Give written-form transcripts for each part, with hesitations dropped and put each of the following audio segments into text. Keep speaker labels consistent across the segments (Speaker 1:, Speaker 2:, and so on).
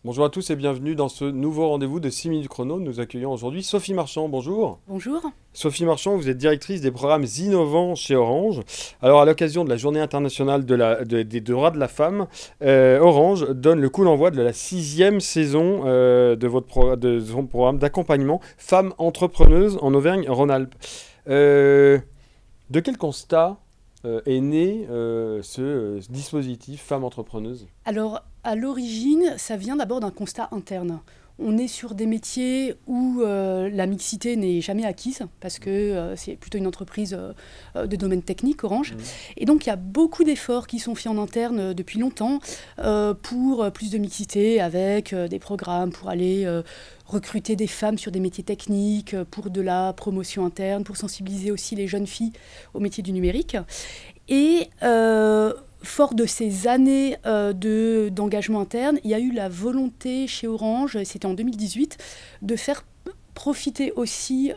Speaker 1: Bonjour à tous et bienvenue dans ce nouveau rendez-vous de 6 minutes chrono. Nous accueillons aujourd'hui Sophie Marchand. Bonjour.
Speaker 2: Bonjour.
Speaker 1: Sophie Marchand, vous êtes directrice des programmes innovants chez Orange. Alors, à l'occasion de la Journée internationale des droits de la femme, Orange donne le coup d'envoi de la 6e saison de son programme d'accompagnement Femmes entrepreneuses en Auvergne-Rhône-Alpes. De quel constat est né ce dispositif Femmes entrepreneuses?
Speaker 2: Alors, à l'origine, ça vient d'abord d'un constat interne. On est sur des métiers où la mixité n'est jamais acquise, parce que c'est plutôt une entreprise de domaine technique, Orange. Et donc, il y a beaucoup d'efforts qui sont faits en interne depuis longtemps pour plus de mixité, avec des programmes pour aller recruter des femmes sur des métiers techniques, pour de la promotion interne, pour sensibiliser aussi les jeunes filles au métier du numérique. Et fort de ces années d'engagement interne, il y a eu la volonté chez Orange, c'était en 2018, de faire profiter aussi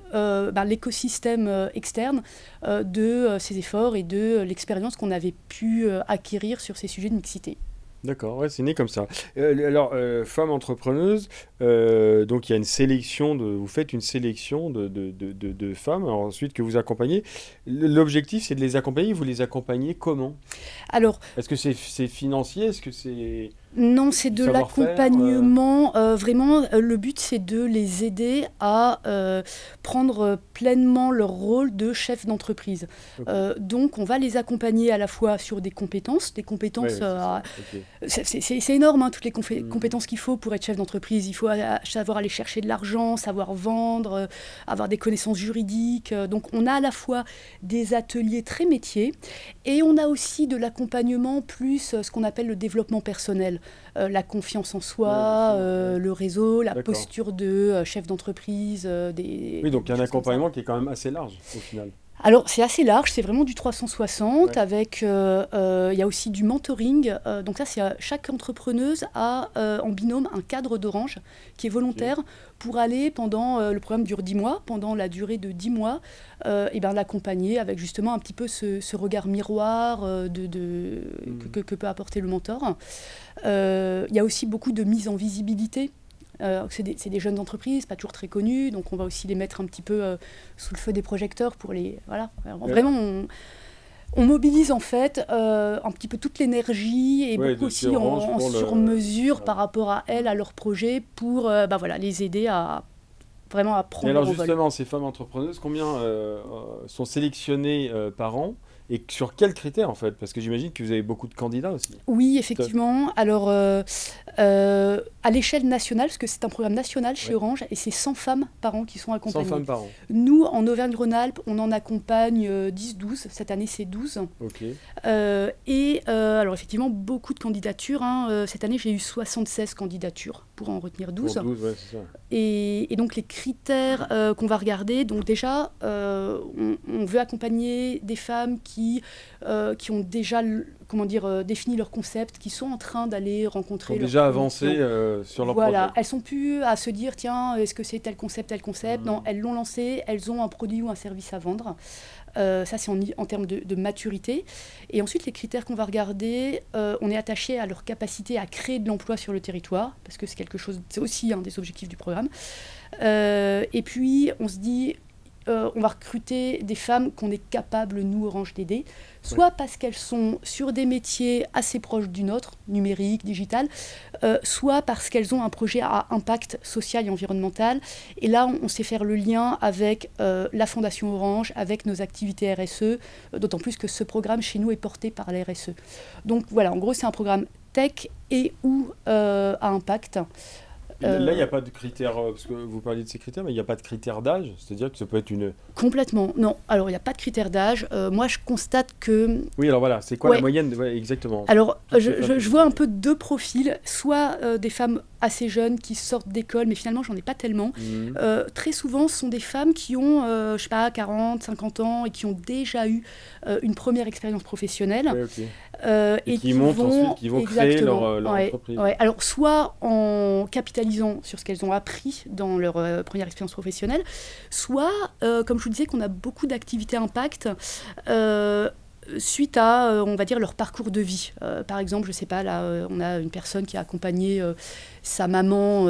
Speaker 2: l'écosystème externe de ces efforts et de l'expérience qu'on avait pu acquérir sur ces sujets de mixité.
Speaker 1: D'accord, ouais, c'est né comme ça. Femmes entrepreneuses, donc il y a une sélection vous faites une sélection de femmes ensuite que vous accompagnez. L'objectif, c'est de les accompagner. Vous les accompagnez comment?
Speaker 2: Alors,
Speaker 1: est-ce que c'est financier? Est-ce que c'est
Speaker 2: non, c'est de l'accompagnement. Vraiment, le but, c'est de les aider à prendre pleinement leur rôle de chef d'entreprise. Okay. Donc, on va les accompagner à la fois sur des compétences. C'est énorme, hein, toutes les compétences qu'il faut pour être chef d'entreprise. Il faut savoir aller chercher de l'argent, savoir vendre, avoir des connaissances juridiques. Donc, on a à la fois des ateliers très métiers et on a aussi de l'accompagnement plus ce qu'on appelle le développement personnel. La confiance en soi, le réseau, la posture de chef d'entreprise.
Speaker 1: Oui, donc il y a un accompagnement qui est quand même assez large au final.
Speaker 2: Alors, c'est assez large, c'est vraiment du 360, avec, il y a aussi du mentoring. Donc ça, chaque entrepreneuse a en binôme un cadre d'Orange qui est volontaire pour aller pendant, le programme dure 10 mois, pendant la durée de 10 mois, l'accompagner avec justement un petit peu ce regard miroir que peut apporter le mentor. Il y a aussi beaucoup de mise en visibilité. C'est des jeunes entreprises, pas toujours très connues, donc on va aussi les mettre un petit peu sous le feu des projecteurs pour les... Voilà. Alors, vraiment, on mobilise en fait un petit peu toute l'énergie et beaucoup aussi en sur-mesure par rapport à elles, à leurs projets, pour les aider à vraiment à prendre leur
Speaker 1: envol. Et alors justement, ces femmes entrepreneuses, combien sont sélectionnées par an? Et sur quels critères en fait? Parce que j'imagine que vous avez beaucoup de candidats aussi.
Speaker 2: Oui, effectivement. Alors, à l'échelle nationale, parce que c'est un programme national chez Orange, et c'est 100 femmes par an qui sont accompagnées.
Speaker 1: 100 femmes par an.
Speaker 2: Nous, en Auvergne-Rhône-Alpes, on en accompagne 10-12. Cette année, c'est 12.
Speaker 1: Ok.
Speaker 2: Alors, effectivement, beaucoup de candidatures. Hein. Cette année, j'ai eu 76 candidatures pour en retenir 12.
Speaker 1: Pour 12, ouais, c'est ça.
Speaker 2: Et donc, les critères qu'on va regarder, donc déjà, on veut accompagner des femmes qui ont déjà défini leur concept, qui sont en train d'aller rencontrer...
Speaker 1: Qui ont déjà avancé sur leur projet.
Speaker 2: Voilà, elles sont plus à se dire, tiens, est-ce que c'est tel concept. Non, elles l'ont lancé, elles ont un produit ou un service à vendre. Ça, c'est en termes de maturité. Et ensuite, les critères qu'on va regarder, on est attaché à leur capacité à créer de l'emploi sur le territoire, parce que c'est aussi un des objectifs du programme. Et puis, on se dit... on va recruter des femmes qu'on est capable, nous, Orange, d'aider, soit parce qu'elles sont sur des métiers assez proches du nôtre, numérique, digital, soit parce qu'elles ont un projet à impact social et environnemental. Et là, on sait faire le lien avec la Fondation Orange, avec nos activités RSE, d'autant plus que ce programme, chez nous, est porté par la RSE. Donc voilà, en gros, c'est un programme tech et ou à impact.
Speaker 1: Là, il n'y a pas de critères, parce que vous parliez de ces critères, mais il n'y a pas de critères d'âge, c'est-à-dire que ça peut être une...
Speaker 2: Complètement, non. Alors, il n'y a pas de critères d'âge. Moi, je constate que...
Speaker 1: Oui, alors voilà, c'est quoi la moyenne exactement?
Speaker 2: Alors, je vois un peu deux profils, soit des femmes assez jeunes qui sortent d'école, mais finalement, j'en ai pas tellement. Très souvent, ce sont des femmes qui ont, je sais pas, 40, 50 ans et qui ont déjà eu une première expérience professionnelle.
Speaker 1: Et qui montent ensuite, qui vont créer leur entreprise.
Speaker 2: Alors, soit en capitalisant sur ce qu'elles ont appris dans leur première expérience professionnelle, soit, comme je vous disais, qu'on a beaucoup d'activités impact, suite à, on va dire, leur parcours de vie. Par exemple, je ne sais pas, là, on a une personne qui a accompagné sa maman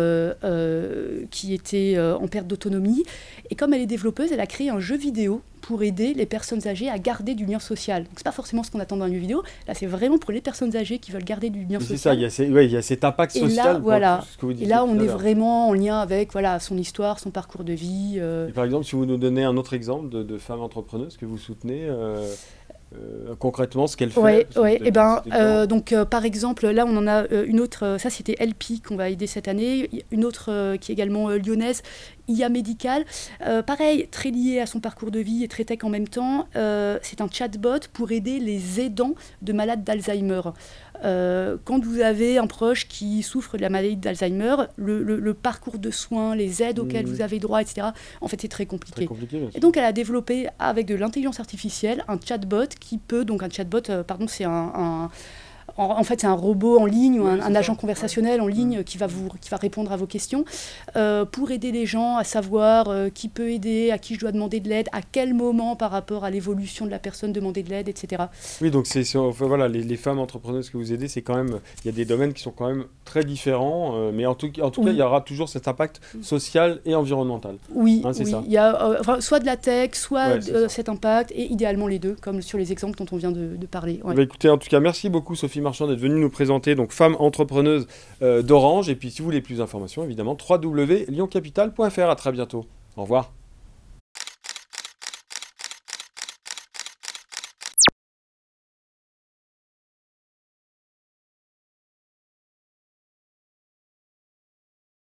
Speaker 2: qui était en perte d'autonomie. Et comme elle est développeuse, elle a créé un jeu vidéo pour aider les personnes âgées à garder du lien social. Donc, ce n'est pas forcément ce qu'on attend d'un jeu vidéo. Là, c'est vraiment pour les personnes âgées qui veulent garder du lien social.
Speaker 1: C'est ça, il y a cet impact social.
Speaker 2: Et là, voilà.
Speaker 1: Et là,
Speaker 2: on est vraiment en lien avec son histoire, son parcours de vie.
Speaker 1: Et par exemple, si vous nous donnez un autre exemple de femme entrepreneuse que vous soutenez, concrètement, ce qu'elle fait.
Speaker 2: Oui, donc par exemple, là on en a une autre, ça c'était LP qu'on va aider cette année, une autre qui est également lyonnaise, IA Médical, pareil, très lié à son parcours de vie et très tech en même temps, c'est un chatbot pour aider les aidants de malades d'Alzheimer. Quand vous avez un proche qui souffre de la maladie d'Alzheimer, le parcours de soins, les aides auxquelles vous avez droit, etc., en fait, c'est très compliqué. Et donc, elle a développé, avec de l'intelligence artificielle, un chatbot qui peut... Donc, un chatbot, c'est en fait, c'est un robot en ligne ou un agent conversationnel en ligne qui va répondre à vos questions pour aider les gens à savoir qui peut aider, à qui je dois demander de l'aide, à quel moment par rapport à l'évolution de la personne demander de l'aide, etc.
Speaker 1: Oui, donc voilà, les femmes entrepreneuses que vous aidez, c'est quand même, il y a des domaines qui sont quand même très différents, mais en tout cas, il y aura toujours cet impact social et environnemental.
Speaker 2: Oui,
Speaker 1: c'est ça.
Speaker 2: Il y a soit de la tech, soit cet impact, et idéalement les deux, comme sur les exemples dont on vient de parler. Ouais.
Speaker 1: Bah, écoutez, en tout cas, merci beaucoup Sophie Marchand d'être venue nous présenter donc Femmes entrepreneuses d'Orange. Et puis si vous voulez plus d'informations, évidemment, www.lyoncapital.fr. À très bientôt. Au revoir.